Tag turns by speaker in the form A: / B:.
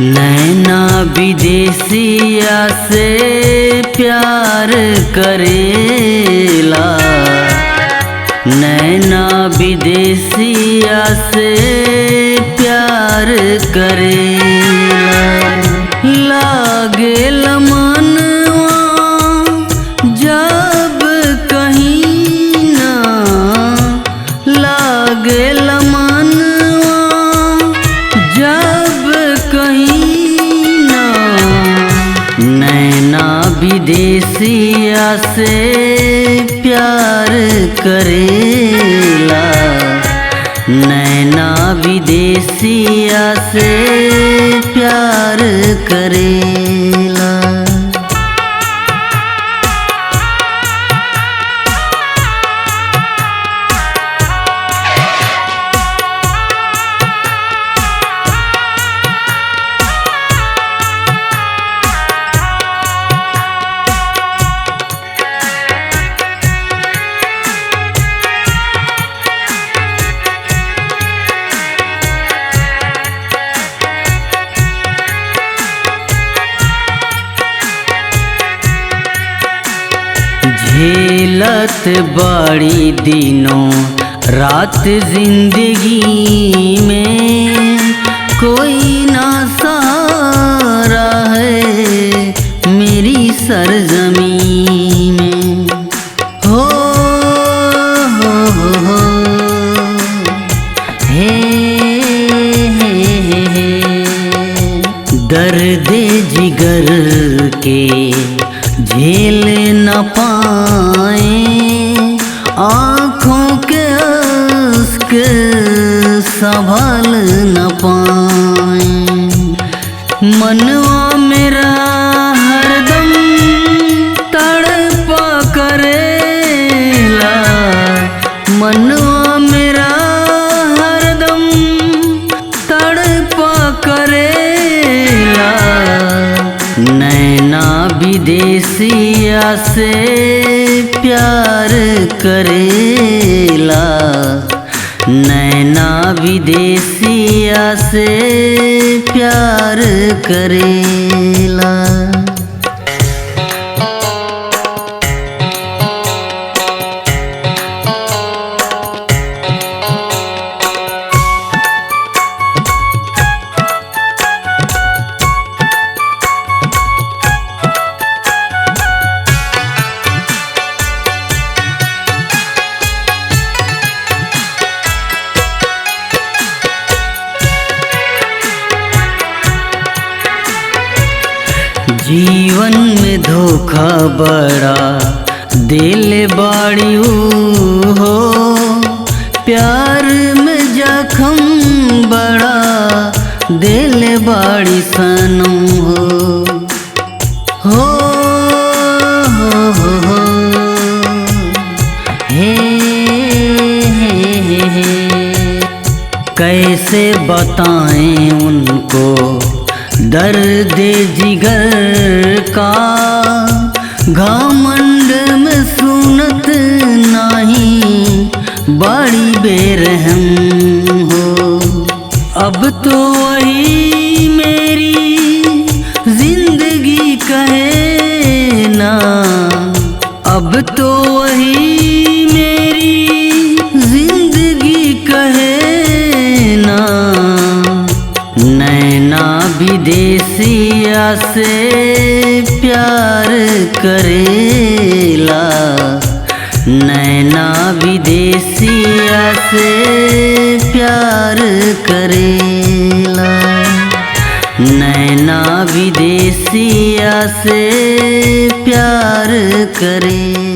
A: नैना विदेशिया से प्यार करेला, नैना विदेशिया से प्यार करेला। लागेला मनवा जब कहीं ना, लागेला मनवा जब कहीं ना। नैना विदेशिया से प्यार करेला, नैना विदेशिया से प्यार करेला। झेलत बड़ी दिनों रात जिंदगी में, कोई ना सहारा है मेरी सरजमी में। हो हे दर्द जिगर के झेल न पाए, आँखों के अश्क संभाल न पाए। मनवा मेरा हरदम तड़पा करेला, मनवा मेरा हरदम तड़पा करेला। नैना विदेशिया से प्यार करेला, नैना विदेशिया से प्यार करेला। जीवन में धोखा बड़ा दिल बाड़ी हो, प्यार में जख्म बड़ा दिल बाड़ी सनम हो कैसे बताएं उनको दर्द जिगर का, घमंड में सुनत नहीं बड़ी बेरहम हो। अब तो वही मेरी जिंदगी कहे ना, अब तो वही मेरी जिंदगी कहे ना। नैना विदेशिया से प्यार करेला, नैना विदेशिया से प्यार करेला, नैना विदेशिया से प्यार करेला।